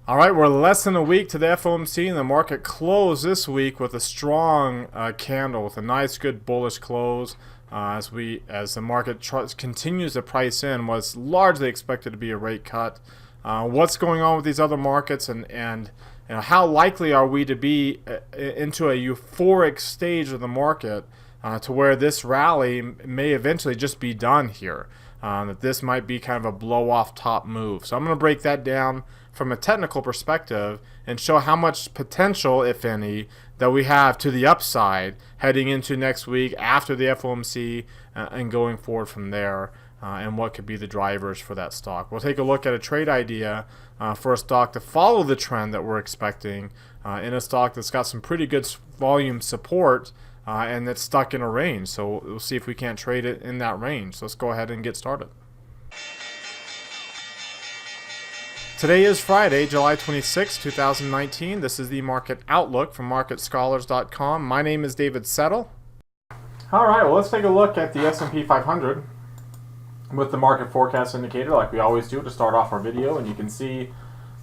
All right, we're less than a week to the FOMC, and the market closed this week with a strong candle with a nice, good bullish close. As the market continues to price in what's largely expected to be a rate cut. What's going on with these other markets, and how likely are we to be into a euphoric stage of the market to where this rally may eventually just be done here? That this might be kind of a blow off top move. So I'm going to break that down from a technical perspective and show how much potential, if any, that we have to the upside heading into next week after the FOMC and going forward from there, and what could be the drivers for that stock. We'll take a look at a trade idea for a stock to follow the trend that we're expecting in a stock that's got some pretty good volume support and that's stuck in a range. So we'll see if we can't trade it in that range. So let's go ahead and get started. Today is Friday, July 26, 2019. This is the Market Outlook from MarketScholars.com. My name is David Settle. All right, well, let's take a look at the S&P 500 with the market forecast indicator like we always do to start off our video. And you can see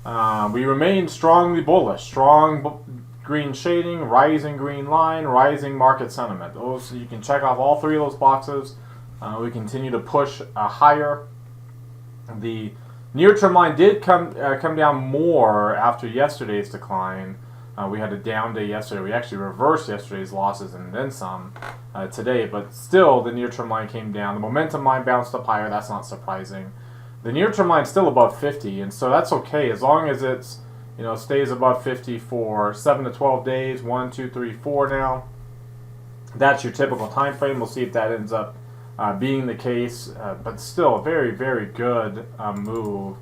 we remain strongly bullish, strong green shading, rising green line, rising market sentiment. Those, you can check off all three of those boxes. We continue to push higher. The near-term line did come down more after yesterday's decline. We had a down day yesterday. We actually reversed yesterday's losses and then some today, but still the near-term line came down. The momentum line bounced up higher. That's not surprising. The near-term line is still above 50, and so that's okay as long as it's stays above 50 for 7 to 12 days. 1, 2, 3, 4 now. That's your typical time frame. We'll see if that ends up being the case, but still a very, very good move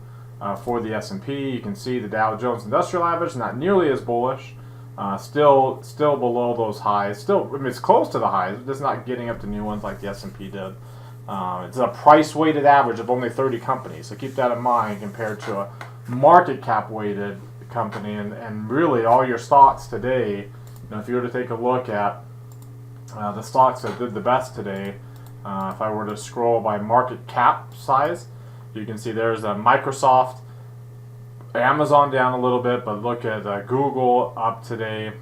for the S&P. You can see the Dow Jones Industrial Average not nearly as bullish, still below those highs. It's close to the highs, but it's not getting up to new ones like the S&P did. It's a price-weighted average of only 30 companies, so keep that in mind compared to a market cap-weighted company. And really, all your stocks today, if you were to take a look at the stocks that did the best today. If I were to scroll by market cap size, you can see there's a Microsoft, Amazon down a little bit, but look at Google up today.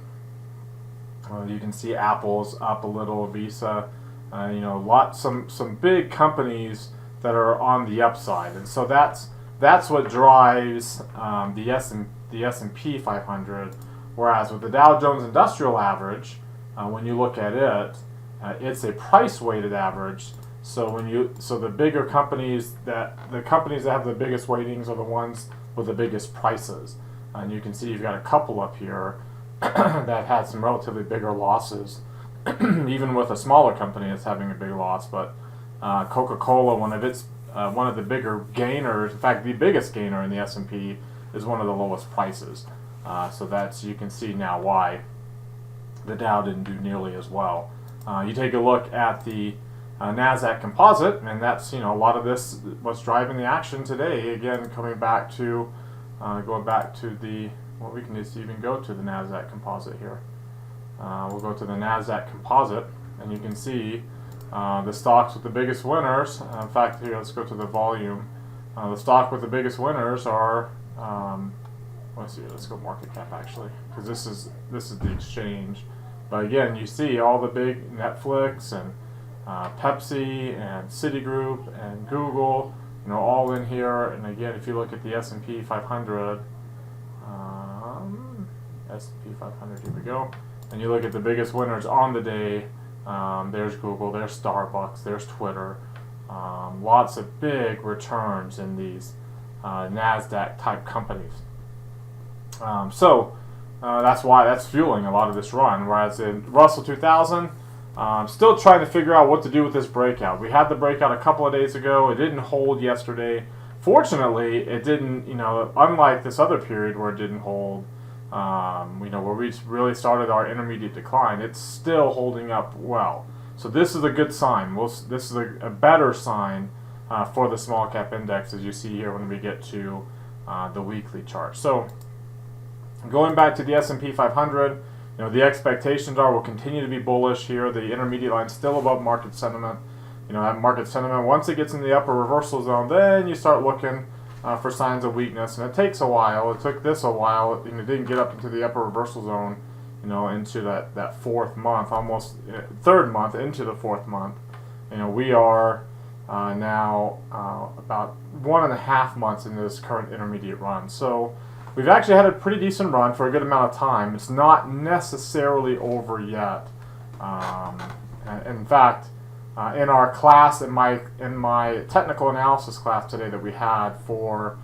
You can see Apple's up a little, Visa, some big companies that are on the upside, and so that's what drives the S&P 500. Whereas with the Dow Jones Industrial Average, when you look at it, it's a price-weighted average. So the bigger companies the companies that have the biggest weightings are the ones with the biggest prices. And you can see you've got a couple up here that had some relatively bigger losses, even with a smaller company that's having a big loss. But Coca-Cola, one of the bigger gainers, in fact, the biggest gainer in the S&P, is one of the lowest prices. So you can see now why the Dow didn't do nearly as well. You take a look at the NASDAQ composite, and that's a lot of this what's driving the action today. Again, going back to we can just even go to the NASDAQ composite here. We'll go to the NASDAQ composite, and you can see the stocks with the biggest winners. In fact, here, let's go to the volume. The stock with the biggest winners are let's go market cap actually, because this is the exchange. But again, you see all the big Netflix and Pepsi and Citigroup and Google, all in here. And again, if you look at the S&P 500, S&P 500, here we go. And you look at the biggest winners on the day. There's Google, there's Starbucks, there's Twitter. Lots of big returns in these NASDAQ type companies. That's fueling a lot of this run. Whereas in Russell 2000, still trying to figure out what to do with this breakout. We had the breakout a couple of days ago. It didn't hold yesterday. Fortunately, it didn't, unlike this other period where it didn't hold, where we really started our intermediate decline, it's still holding up well. So this is a good sign. This is a better sign for the small cap index, as you see here when we get to the weekly chart. So going back to the S&P 500, the expectations are we'll continue to be bullish here. The intermediate line is still above market sentiment. That market sentiment, once it gets in the upper reversal zone, then you start looking for signs of weakness, and it takes a while. It took this a while, and it didn't get up into the upper reversal zone, into that fourth month, almost third month into the fourth month. We are now about 1.5 months into this current intermediate run. So we've actually had a pretty decent run for a good amount of time. It's not necessarily over yet. In fact, in our class, in my technical analysis class today that we had for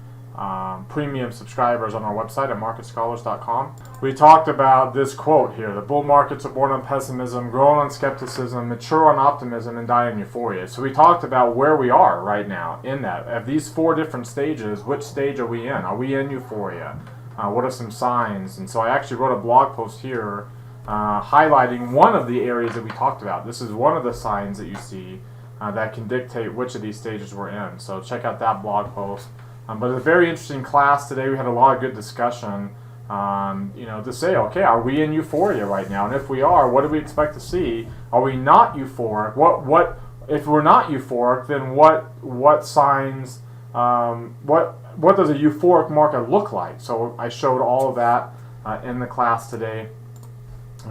premium subscribers on our website at marketscholars.com, we talked about this quote here: the bull markets are born on pessimism, grow on skepticism, mature on optimism, and die in euphoria. So we talked about where we are right now in that. Of these 4 different stages, which stage are we in? Are we in euphoria? What are some signs? And so I actually wrote a blog post here highlighting one of the areas that we talked about. This is one of the signs that you see that can dictate which of these stages we're in. So check out that blog post. But it's a very interesting class today. We had a lot of good discussion, to say, okay, are we in euphoria right now? And if we are, what do we expect to see? Are we not euphoric? What if we're not euphoric? Then what signs? What does a euphoric market look like? So I showed all of that in the class today.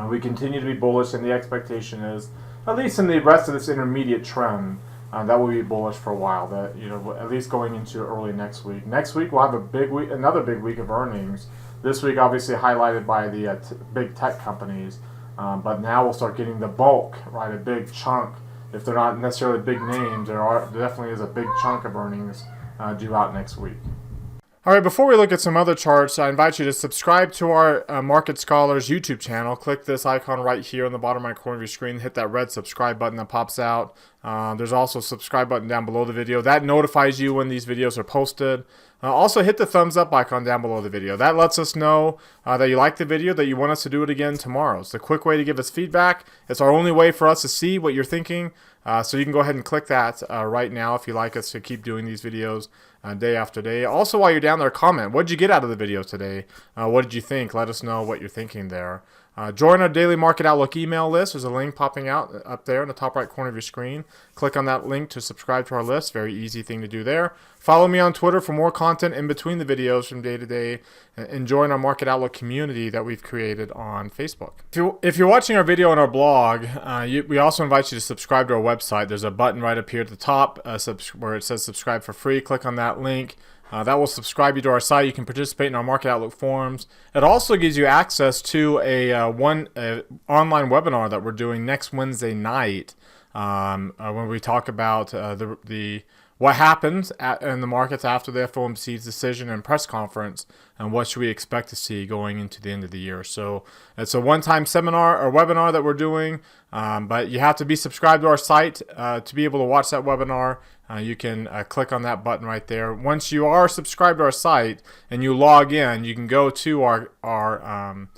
We continue to be bullish, and the expectation is, at least in the rest of this intermediate trend, that will be bullish for a while. That at least going into early next week. Next week we'll have another big week of earnings. This week obviously highlighted by the big tech companies, but now we'll start getting the bulk, right? A big chunk. If they're not necessarily big names, there definitely is a big chunk of earnings due out next week. All right, before we look at some other charts, I invite you to subscribe to our Market Scholars YouTube channel. Click this icon right here on the bottom right corner of your screen. Hit that red subscribe button that pops out. There's also a subscribe button down below the video. That notifies you when these videos are posted. Also, hit the thumbs up icon down below the video. That lets us know that you like the video, that you want us to do it again tomorrow. It's a quick way to give us feedback. It's our only way for us to see what you're thinking. So you can go ahead and click that right now if you like us to keep doing these videos day after day. Also, while you're down there, comment. What did you get out of the video today? What did you think? Let us know what you're thinking there. Join our daily Market Outlook email list. There's a link popping out up there in the top right corner of your screen. Click on that link to subscribe to our list. Very easy thing to do there. Follow me on Twitter for more content in between the videos from day to day. And join our Market Outlook community that we've created on Facebook. If you're watching our video on our blog, we also invite you to subscribe to our website. There's a button right up here at the top where it says subscribe for free. Click on that link. That will subscribe you to our site. You can participate in our Market Outlook forums. It also gives you access to a online webinar that we're doing next Wednesday night when we talk about what happens in the markets after the FOMC's decision and press conference, and what should we expect to see going into the end of the year. So it's a one-time seminar or webinar that we're doing, but you have to be subscribed to our site to be able to watch that webinar. You can click on that button right there. Once you are subscribed to our site and you log in, you can go to our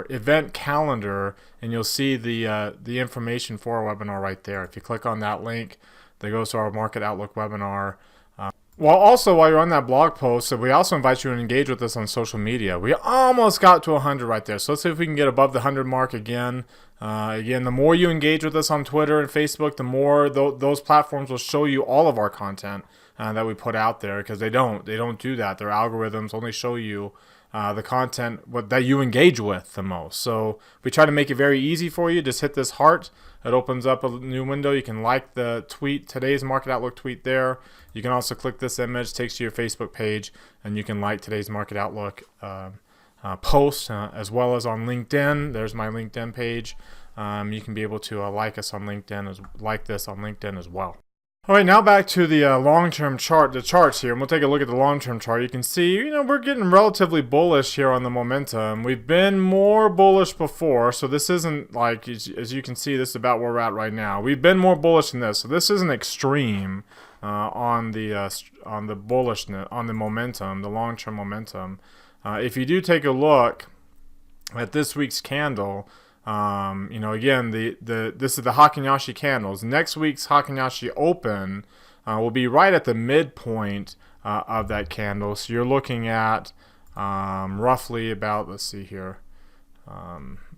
event calendar, and you'll see the information for our webinar right there. If you click on that link, that goes to our Market Outlook webinar. While you're on that blog post, we also invite you to engage with us on social media. We almost got to 100 right there. So let's see if we can get above the 100 mark again. The more you engage with us on Twitter and Facebook, the more those platforms will show you all of our content that we put out there, because they don't do that. Their algorithms only show you the content that you engage with the most. So we try to make it very easy for you. Just hit this heart. It opens up a new window. You can like the tweet, today's Market Outlook tweet there. You can also click this image, takes you to your Facebook page, and you can like today's Market Outlook post, as well as on LinkedIn. There's my LinkedIn page. You can be able to like us on LinkedIn, like this on LinkedIn as well. All right, now back to the long-term chart, the charts here, and we'll take a look at the long-term chart. You can see, we're getting relatively bullish here on the momentum. We've been more bullish before, so this isn't like, as you can see, this is about where we're at right now. We've been more bullish than this, so this isn't extreme on the bullishness, on the momentum, the long-term momentum. If you do take a look at this week's candle, again, this is the Hakunashi candles. Next week's Hakunashi open will be right at the midpoint of that candle. So you're looking at roughly about, let's see here,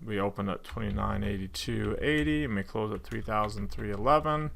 we opened at 2982.80 and we close at 3,311.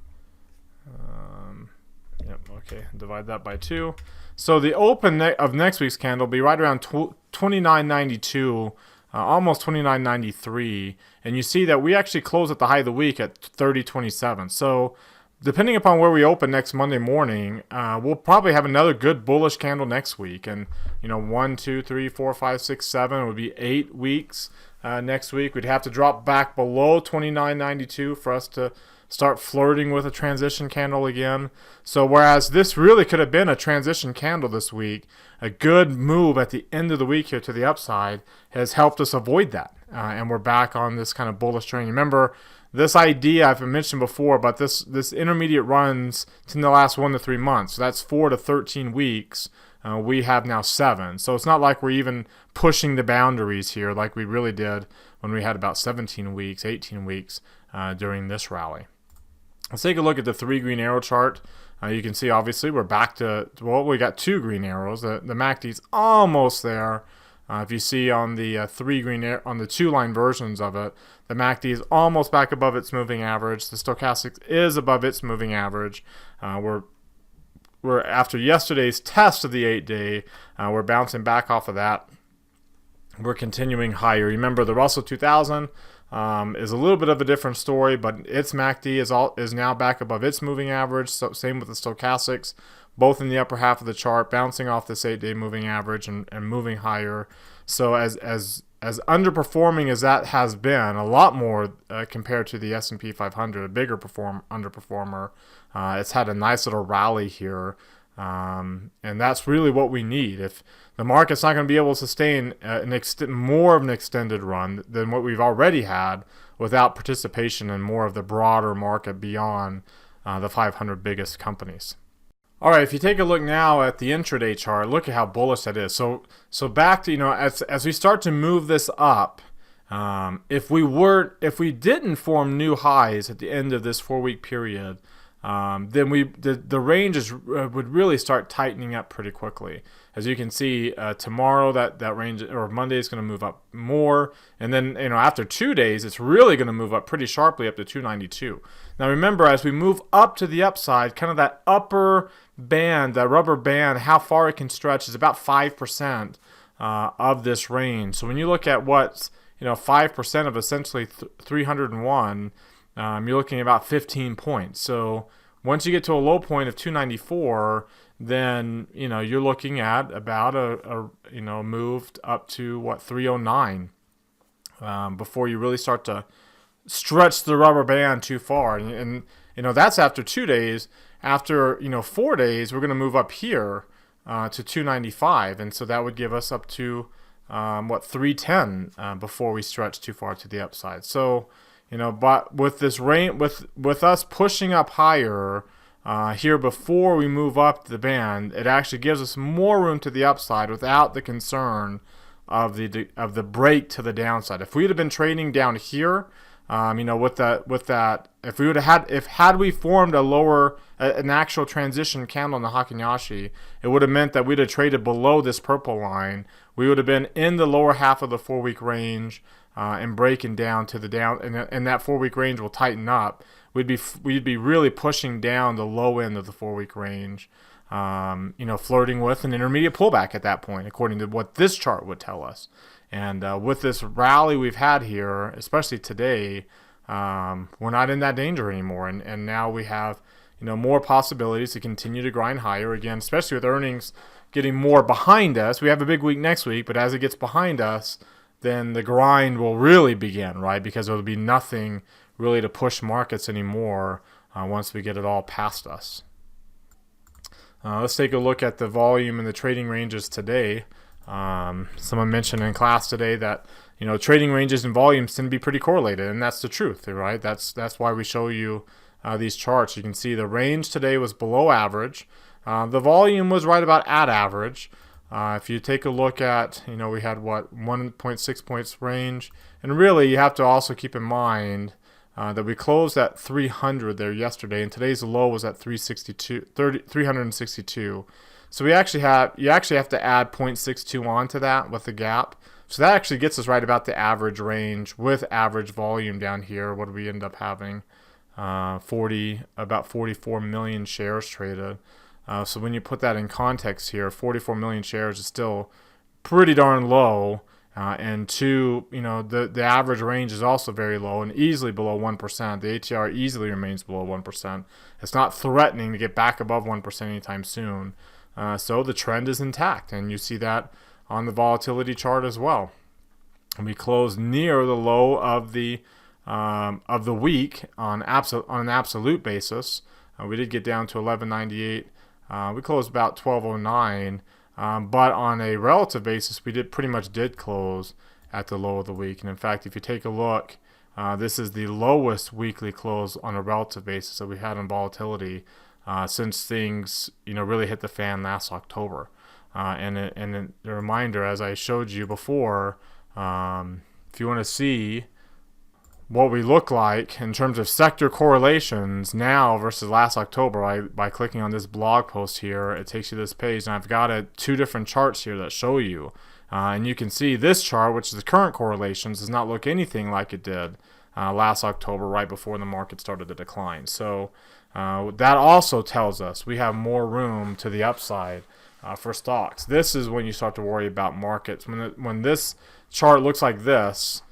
Yep, okay, divide that by 2. So the open of next week's candle will be right around 29.92, almost 29.93. And you see that we actually close at the high of the week at 30.27. So depending upon where we open next Monday morning, we'll probably have another good bullish candle next week. And, 1, 2, 3, 4, 5, 6, 7, it would be 8 weeks next week. We'd have to drop back below 29.92 for us to start flirting with a transition candle again. So whereas this really could have been a transition candle this week, a good move at the end of the week here to the upside has helped us avoid that. And we're back on this kind of bullish train. Remember, this idea I've mentioned before, but this intermediate runs in the last 1 to 3 months. So that's 4 to 13 weeks. We have now 7. So it's not like we're even pushing the boundaries here like we really did when we had about 17 weeks, 18 weeks during this rally. Let's take a look at the 3 green arrow chart. You can see obviously we're back to, well, we got 2 green arrows. The MACD's almost there. If you see on the on the 2-line versions of it, the MACD is almost back above its moving average. The stochastic is above its moving average. We're after yesterday's test of the 8-day, we're bouncing back off of that. We're continuing higher. Remember, the Russell 2000 is a little bit of a different story, but its MACD is now back above its moving average. So same with the stochastics, both in the upper half of the chart, bouncing off this 8-day moving average and moving higher. So as underperforming as that has been, a lot more compared to the S&P 500, a bigger underperformer. It's had a nice little rally here. And that's really what we need. If the market's not going to be able to sustain more of an extended run than what we've already had without participation in more of the broader market beyond the 500 biggest companies. All right, if you take a look now at the intraday chart, look at how bullish that is. So back to, as we start to move this up, if we didn't form new highs at the end of this 4-week period, then the ranges would really start tightening up pretty quickly. As you can see, tomorrow that range, or Monday, is going to move up more, and then after 2 days, it's really going to move up pretty sharply up to 292. Now remember, as we move up to the upside, kind of that upper band, that rubber band, how far it can stretch is about 5% of this range. So when you look at what's 5% of essentially 301. You're looking at about 15 points. So once you get to a low point of 294, then you're looking at about a moved up to 309 before you really start to stretch the rubber band too far. And that's after 2 days. After 4 days, we're going to move up here to 295, and so that would give us up to 310 before we stretch too far to the upside. So but with this rain, with us pushing up higher here before we move up the band, it actually gives us more room to the upside without the concern of the break to the downside. If we would have been trading down here, with that, if we would have had we formed an actual transition candle in the Hakinyashi, it would have meant that we'd have traded below this purple line. We would have been in the lower half of the 4-week range. And breaking down to the down, and that 4-week range will tighten up. We'd be really pushing down the low end of the 4-week range, flirting with an intermediate pullback at that point, according to what this chart would tell us. And with this rally we've had here, especially today, we're not in that danger anymore, and now we have more possibilities to continue to grind higher again, especially with earnings getting more behind us. We have a big week next week, but as it gets behind us, then the grind will really begin, right? Because there will be nothing really to push markets anymore once we get it all past us. Let's take a look at the volume and the trading ranges today. Someone mentioned in class today that trading ranges and volumes tend to be pretty correlated, and that's the truth, right? That's why we show you these charts. You can see the range today was below average. The volume was right about at average. If you take a look at, we had 1.6 points range, and really you have to also keep in mind that we closed at 300 there yesterday, and today's low was at 362. So you actually have to add 0.62 onto that with the gap. So that actually gets us right about the average range with average volume down here. What do we end up having? about 44 million shares traded. So when you put that in context here, 44 million shares is still pretty darn low. And two, the average range is also very low and easily below 1%. The ATR easily remains below 1%. It's not threatening to get back above 1% anytime soon. So the trend is intact, and you see that on the volatility chart as well. We closed near the low of the week on an absolute basis. We did get down to 1198. We closed about 1209. But on a relative basis, we pretty much did close at the low of the week. And in fact, if you take a look, this is the lowest weekly close on a relative basis that we had in volatility since things really hit the fan last October. And a reminder, as I showed you before, if you want to see what we look like in terms of sector correlations now versus last October, by clicking on this blog post here, it takes you to this page, and I've got two different charts here that show you. And you can see this chart, which is the current correlations, does not look anything like it did last October, right before the market started to decline. So that also tells us we have more room to the upside for stocks. This is when you start to worry about markets. When this chart looks like this,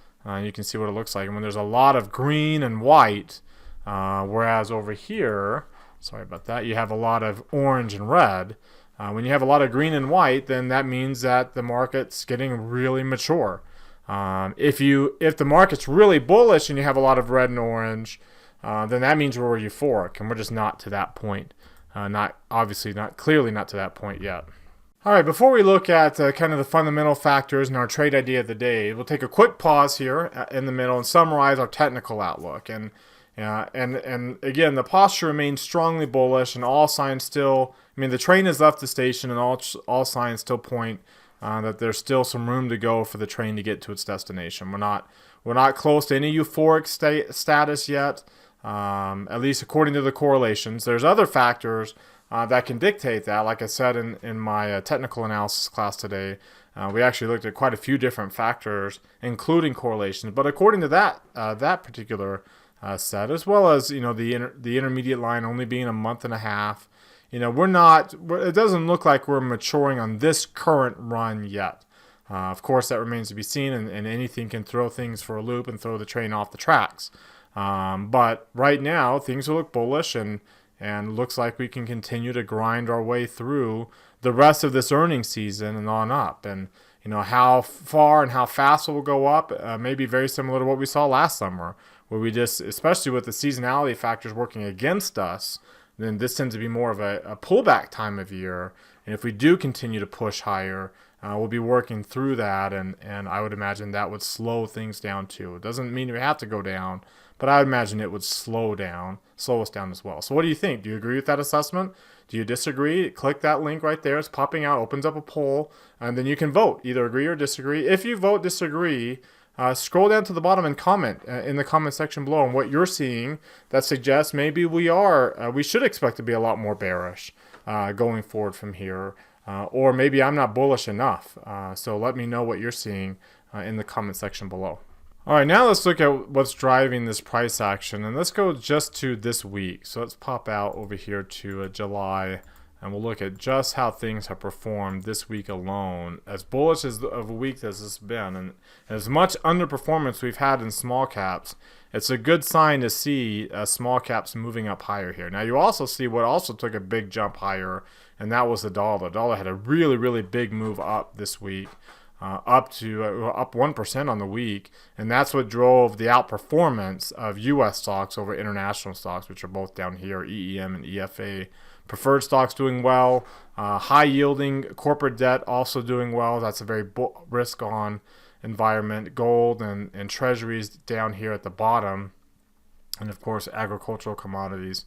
you can see what it looks like. And when there's a lot of green and white, whereas over here, sorry about that, you have a lot of orange and red. When you have a lot of green and white, then that means that the market's getting really mature. If the market's really bullish and you have a lot of red and orange, then that means we're euphoric, and we're just not to that point. Clearly not to that point yet. All right, before we look at kind of the fundamental factors in our trade idea of the day, we'll take a quick pause here in the middle and summarize our technical outlook. And again, the posture remains strongly bullish, and all signs still. The train has left the station, and all signs still point that there's still some room to go for the train to get to its destination. We're not close to any euphoric status yet, at least according to the correlations. There's other factors that can dictate that. Like I said in my technical analysis class today, we actually looked at quite a few different factors, including correlations. But according to that particular set, as well as the intermediate line only being a month and a half, it doesn't look like we're maturing on this current run yet. Of course, that remains to be seen, and anything can throw things for a loop and throw the train off the tracks. But right now, things look bullish, and looks like we can continue to grind our way through the rest of this earnings season and on up. And how far and how fast it will go up may be very similar to what we saw last summer, where we just, especially with the seasonality factors working against us, then this tends to be more of a pullback time of year. And if we do continue to push higher, we'll be working through that, and I would imagine that would slow things down too. It doesn't mean we have to go down, but I would imagine it would slow us down as well. So what do you think? Do you agree with that assessment? Do you disagree? Click that link right there. It's popping out, opens up a poll, and then you can vote, either agree or disagree. If you vote disagree, scroll down to the bottom and comment in the comment section below on what you're seeing that suggests maybe we should expect to be a lot more bearish going forward from here, or maybe I'm not bullish enough. So let me know what you're seeing in the comment section below. All right, now let's look at what's driving this price action, and let's go just to this week. So let's pop out over here to July, and we'll look at just how things have performed this week alone. As bullish of a week as this has been, and as much underperformance we've had in small caps, it's a good sign to see small caps moving up higher here. Now you also see what also took a big jump higher, and that was the dollar. The dollar had a really, really big move up this week. Up 1% on the week, and that's what drove the outperformance of U.S. stocks over international stocks, which are both down here, EEM and EFA. Preferred stocks doing well, high-yielding corporate debt also doing well. That's a very risk-on environment. Gold and treasuries down here at the bottom, and of course agricultural commodities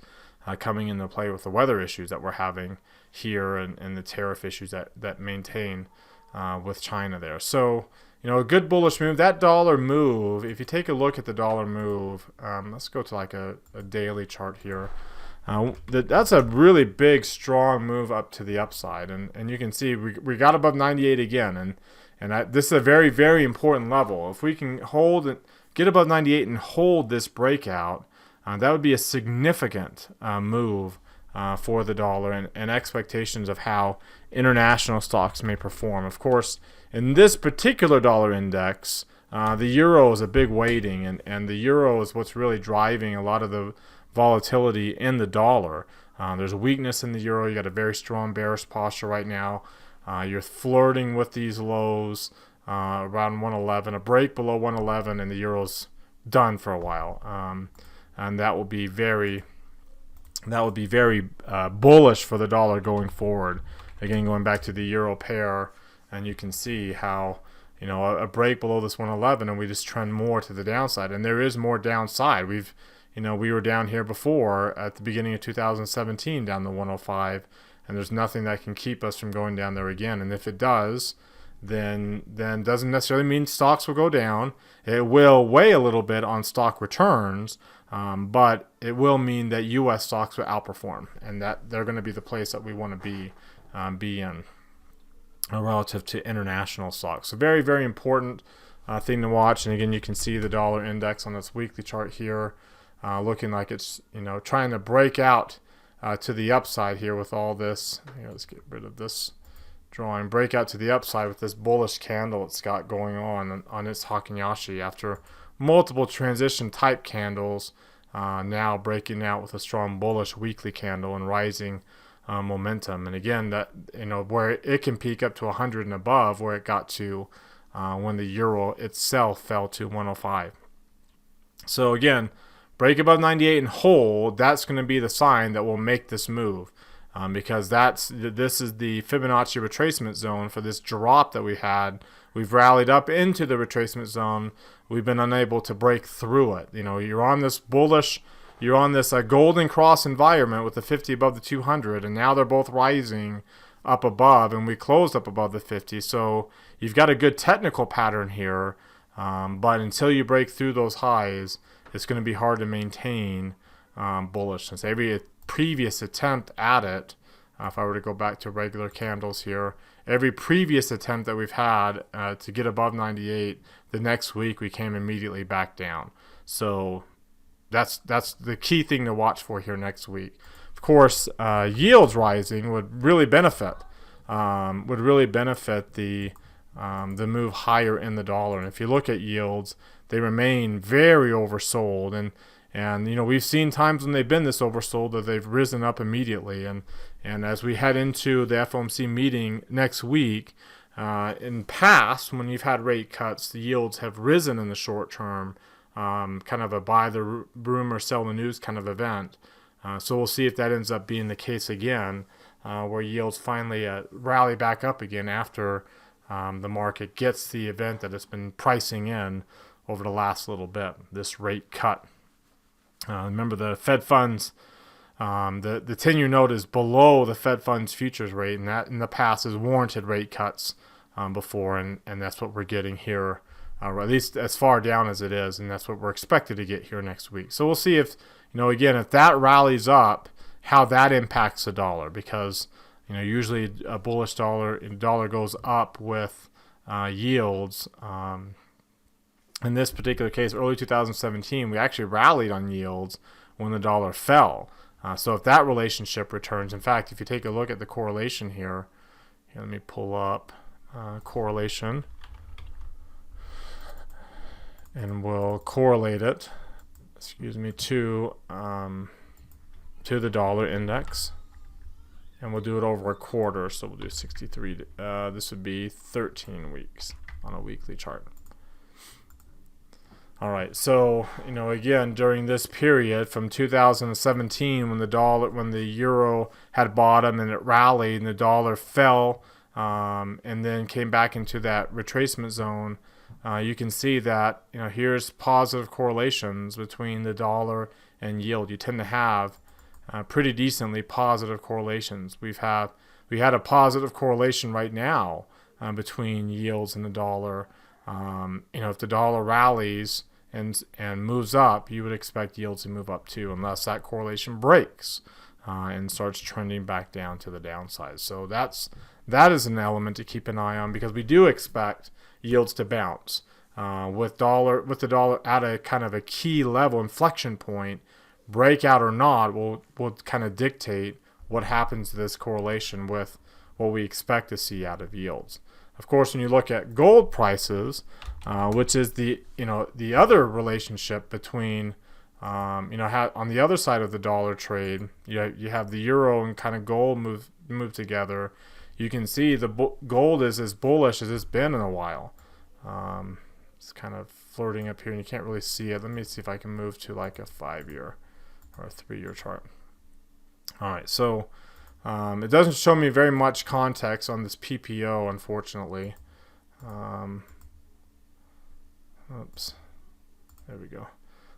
coming into play with the weather issues that we're having here and the tariff issues that maintain with China there. So, a good bullish move. That dollar move, if you take a look at the dollar move, let's go to like a daily chart here. That's a really big, strong move up to the upside. And you can see we got above 98 again. And this is a very, very important level. If we can get above 98 and hold this breakout, That would be a significant move for the dollar, and expectations of how international stocks may perform. Of course, in this particular dollar index, the euro is a big weighting, and the euro is what's really driving a lot of the volatility in the dollar. There's weakness in the euro. You got a very strong bearish posture right now. You're flirting with these lows around 111, a break below 111, and the euro's done for a while. And that will be very bullish for the dollar going forward. Again, going back to the euro pair, and you can see how a break below this 111, and we just trend more to the downside. And there is more downside. We were down here before at the beginning of 2017 down to 105, and there's nothing that can keep us from going down there again. And if it does, then doesn't necessarily mean stocks will go down. It will weigh a little bit on stock returns, but it will mean that U.S. stocks will outperform, and that they're going to be the place that we want to be in relative to international stocks. So very, very important thing to watch. And again, you can see the dollar index on this weekly chart here, looking like it's trying to break out to the upside here with all this. Let's get rid of this drawing. Break out to the upside with this bullish candle it's got going on its Hakuyashi after multiple transition type candles, now breaking out with a strong bullish weekly candle and rising momentum. And again, that where it can peak up to 100 and above, where it got to when the euro itself fell to 105. So again, break above 98 and hold. That's going to be the sign that will make this move, because this is the Fibonacci retracement zone for this drop that we had. We've rallied up into the retracement zone. We've been unable to break through it. You're on this bullish. You're on this golden cross environment with the 50 above the 200, and now they're both rising up above, and we closed up above the 50. So you've got a good technical pattern here, but until you break through those highs, it's going to be hard to maintain bullishness. Every previous attempt at it, if I were to go back to regular candles here, every previous attempt that we've had to get above 98, the next week we came immediately back down. So that's the key thing to watch for here next week. Of course, yields rising would really benefit the move higher in the dollar. And if you look at yields, they remain very oversold, and we've seen times when they've been this oversold that they've risen up immediately. And as we head into the FOMC meeting next week, in past when you've had rate cuts, the yields have risen in the short term. Kind of a buy the rumor, sell the news kind of event. So we'll see if that ends up being the case again, where yields finally rally back up again after the market gets the event that it's been pricing in over the last little bit, this rate cut. Remember the Fed funds, the 10-year note is below the Fed funds futures rate, and that in the past has warranted rate cuts before, and that's what we're getting here. Or at least as far down as it is, and that's what we're expected to get here next week. So we'll see if, again, if that rallies up, how that impacts the dollar, because, usually a bullish dollar goes up with yields. In this particular case, early 2017, we actually rallied on yields when the dollar fell. So if that relationship returns, in fact, if you take a look at the correlation here let me pull up correlation. And we'll correlate it, to the dollar index, and we'll do it over a quarter. So we'll do 63. This would be 13 weeks on a weekly chart. All right. So again, during this period from 2017, when the euro had bottomed and it rallied, and the dollar fell, and then came back into that retracement zone. You can see that here's positive correlations between the dollar and yield. You tend to have pretty decently positive correlations. We had a positive correlation right now between yields and the dollar. If the dollar rallies and moves up, you would expect yields to move up too, unless that correlation breaks and starts trending back down to the downside. So that is an element to keep an eye on, because we do expect yields to bounce with the dollar at a kind of a key level inflection point breakout or not will kind of dictate what happens to this correlation with what we expect to see out of yields. Of course, when you look at gold prices, which is the other relationship between on the other side of the dollar trade, you have the euro and kind of gold move together. You can see the gold is as bullish as it's been in a while. It's kind of flirting up here, and you can't really see it. Let me see if I can move to like a 5-year or a 3-year chart. All right, so it doesn't show me very much context on this PPO, unfortunately. Oops, there we go.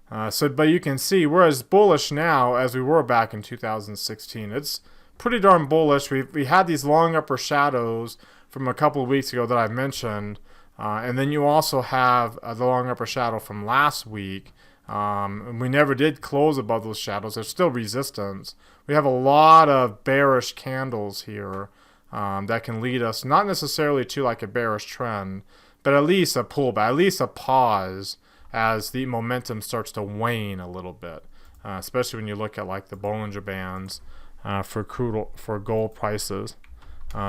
But you can see we're as bullish now as we were back in 2016. It's pretty darn bullish. We had these long upper shadows from a couple of weeks ago that I've mentioned, and then you also have the long upper shadow from last week. And we never did close above those shadows. There's still resistance. We have a lot of bearish candles here that can lead us not necessarily to like a bearish trend, but at least a pullback, at least a pause as the momentum starts to wane a little bit, especially when you look at like the Bollinger Bands for gold prices.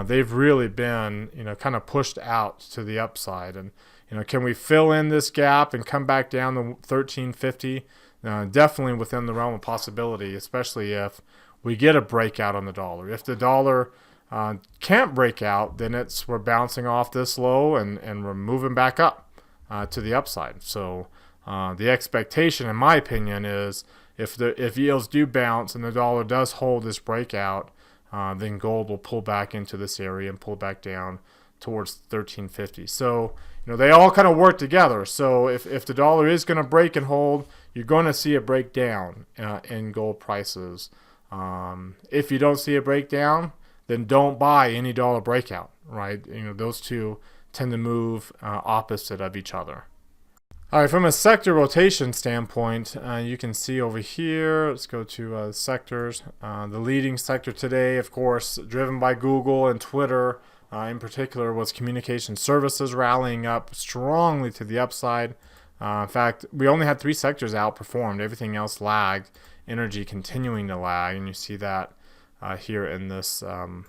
They've really been kind of pushed out to the upside, and can we fill in this gap and come back down to 1350? Definitely within the realm of possibility, especially if we get a breakout on the dollar. If the dollar can't break out, then we're bouncing off this low and we're moving back up to the upside. So the expectation, in my opinion, is if yields do bounce and the dollar does hold this breakout, then gold will pull back into this area and pull back down towards 1350. So they all kind of work together. So if the dollar is going to break and hold, you're going to see a breakdown in gold prices. If you don't see a breakdown, then don't buy any dollar breakout, right? Those two tend to move opposite of each other. All right, from a sector rotation standpoint, you can see over here, let's go to sectors. The leading sector today, of course, driven by Google and Twitter in particular, was communication services, rallying up strongly to the upside. In fact, we only had 3 sectors outperformed. Everything else lagged. Energy continuing to lag, and you see that here in this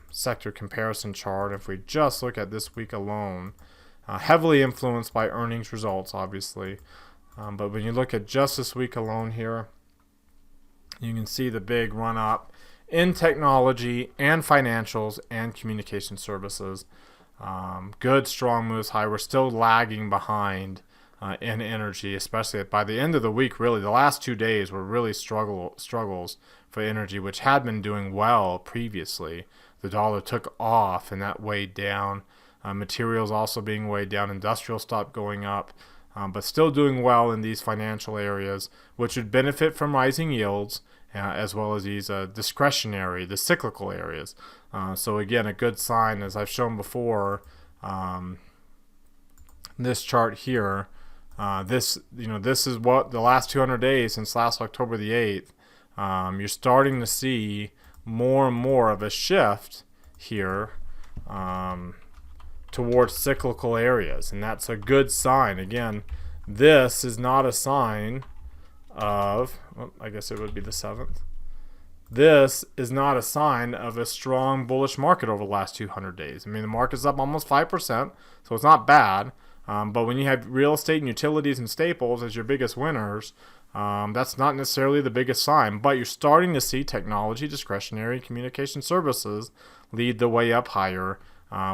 sector comparison chart. If we just look at this week alone, heavily influenced by earnings results, obviously. But when you look at just this week alone here, you can see the big run up in technology and financials and communication services. Good, strong moves high. We're still lagging behind in energy, especially by the end of the week. Really, the last 2 days were really struggles for energy, which had been doing well previously. The dollar took off, and that weighed down. Materials also being weighed down. Industrial stopped going up, but still doing well in these financial areas, which would benefit from rising yields, as well as these discretionary, the cyclical areas. So again, a good sign, as I've shown before, this chart here. This is what the last 200 days since last October the 8th. You're starting to see more and more of a shift here towards cyclical areas, and that's a good sign. Again, this is not a sign of, well, I guess it would be the 7th. This is not a sign of a strong bullish market over the last 200 days. I mean, the market's up almost 5%, so it's not bad. But when you have real estate and utilities and staples as your biggest winners, that's not necessarily the biggest sign. But you're starting to see technology, discretionary, communication services lead the way up higher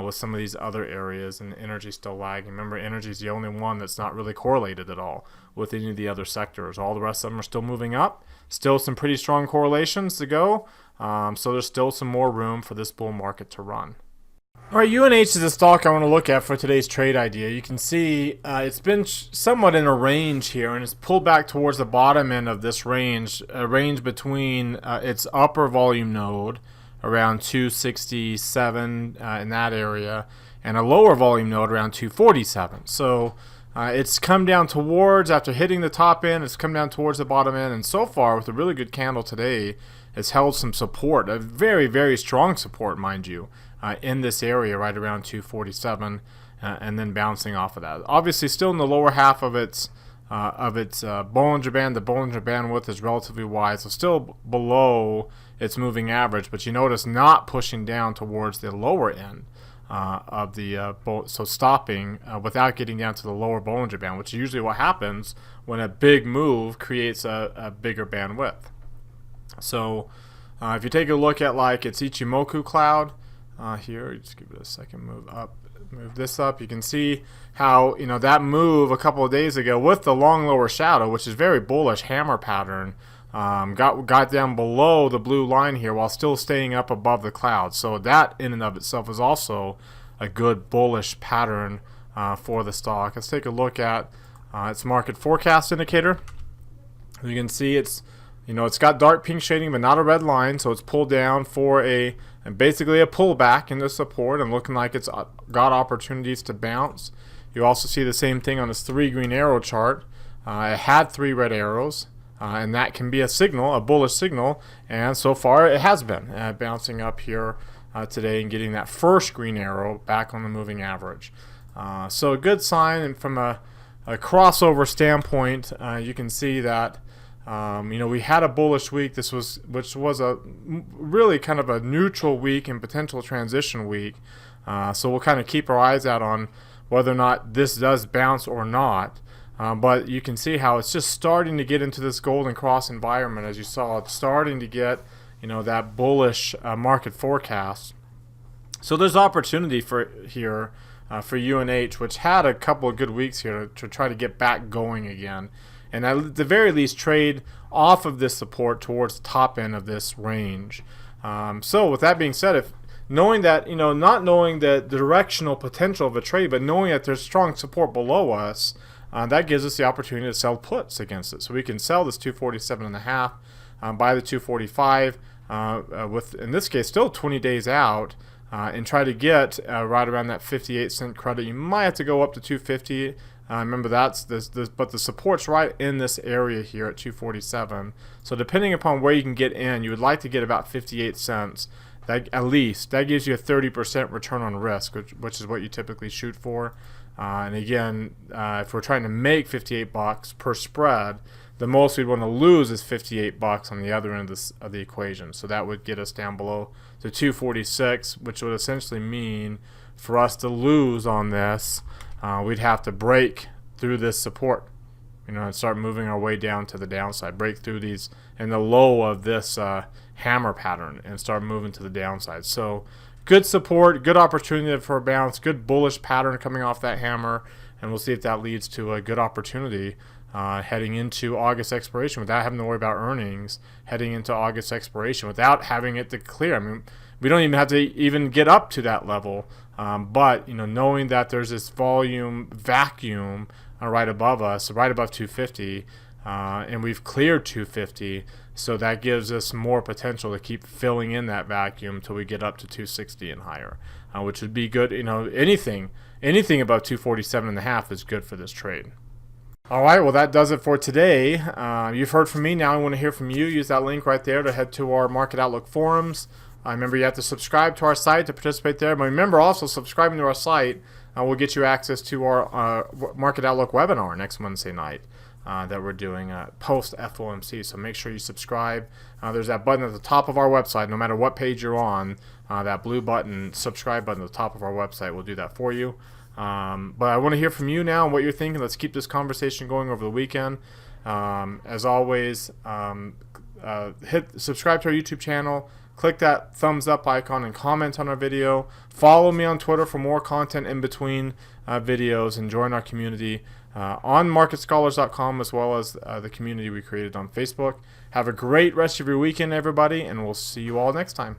with some of these other areas, and energy still lagging. Remember, energy is the only one that's not really correlated at all with any of the other sectors. All the rest of them are still moving up. Still some pretty strong correlations to go. So there's still some more room for this bull market to run. All right, UNH is a stock I want to look at for today's trade idea. You can see it's been somewhat in a range here, and it's pulled back towards the bottom end of this range, a range between its upper volume node, around 267 in that area, and a lower volume node around 247. So it's come down towards, after hitting the top end, it's come down towards the bottom end, and so far with a really good candle today, it's held some support, a very, very strong support, mind you, in this area right around 247, and then bouncing off of that. Obviously still in the lower half of its of its Bollinger Band. The Bollinger Band width is relatively wide, so still below its moving average, but you notice not pushing down towards the lower end of the so stopping without getting down to the lower Bollinger Band, which is usually what happens when a big move creates a bigger band width. So if you take a look at like its Ichimoku cloud here, just give it a second, move this up, you can see how that move a couple of days ago with the long lower shadow, which is very bullish hammer pattern, got down below the blue line here while still staying up above the cloud. So that in and of itself is also a good bullish pattern for the stock. Let's take a look at its market forecast indicator. You can see it's got dark pink shading but not a red line, so it's pulled down for basically a pullback into support and looking like it's got opportunities to bounce. You also see the same thing on this 3 green arrow chart. It had 3 red arrows, and that can be a signal, a bullish signal, and so far it has been bouncing up here today and getting that first green arrow back on the moving average. So a good sign, and from a crossover standpoint, you can see that we had a bullish week. Which was a really kind of a neutral week and potential transition week. So we'll kind of keep our eyes out on whether or not this does bounce or not. But you can see how it's just starting to get into this golden cross environment. As you saw, it's starting to get that bullish market forecast. So there's opportunity for UNH, which had a couple of good weeks here to try to get back going again, and at the very least trade off of this support towards the top end of this range. So with that being said, knowing that, not knowing the directional potential of a trade, but knowing that there's strong support below us, that gives us the opportunity to sell puts against it. So we can sell this 247.5, buy the 245, with, in this case, still 20 days out, and try to get right around that 58-cent credit. You might have to go up to 250. Remember, that's but the support's right in this area here at 247. So depending upon where you can get in, you would like to get about 58 cents. That, at least, that gives you a 30% return on risk, which is what you typically shoot for. And again, if we're trying to make 58 bucks per spread, the most we'd want to lose is 58 bucks on the other end of the equation. So that would get us down below to 246, which would essentially mean for us to lose on this, we'd have to break through this support, and start moving our way down to the downside, break through these in the low of this hammer pattern and start moving to the downside. So good support, good opportunity for a bounce, good bullish pattern coming off that hammer, and we'll see if that leads to a good opportunity heading into August expiration without having to worry about earnings, heading into August expiration without having it to clear. I mean, we don't even have to even get up to that level, but knowing that there's this volume vacuum right above us, right above 250, and we've cleared 250, so that gives us more potential to keep filling in that vacuum until we get up to 260 and higher, which would be good. Anything above 247.5 is good for this trade. All right, well, that does it for today. You've heard from me. Now I want to hear from you. Use that link right there to head to our Market Outlook forums. Remember, you have to subscribe to our site to participate there. But remember, also, subscribing to our site will get you access to our Market Outlook webinar next Wednesday night that we're doing post FOMC. So make sure you subscribe. There's that button at the top of our website. No matter what page you're on, that blue button, subscribe button at the top of our website will do that for you. But I want to hear from you now and what you're thinking. Let's keep this conversation going over the weekend. As always, subscribe to our YouTube channel. Click that thumbs up icon and comment on our video. Follow me on Twitter for more content in between videos, and join our community on MarketScholars.com, as well as the community we created on Facebook. Have a great rest of your weekend, everybody, and we'll see you all next time.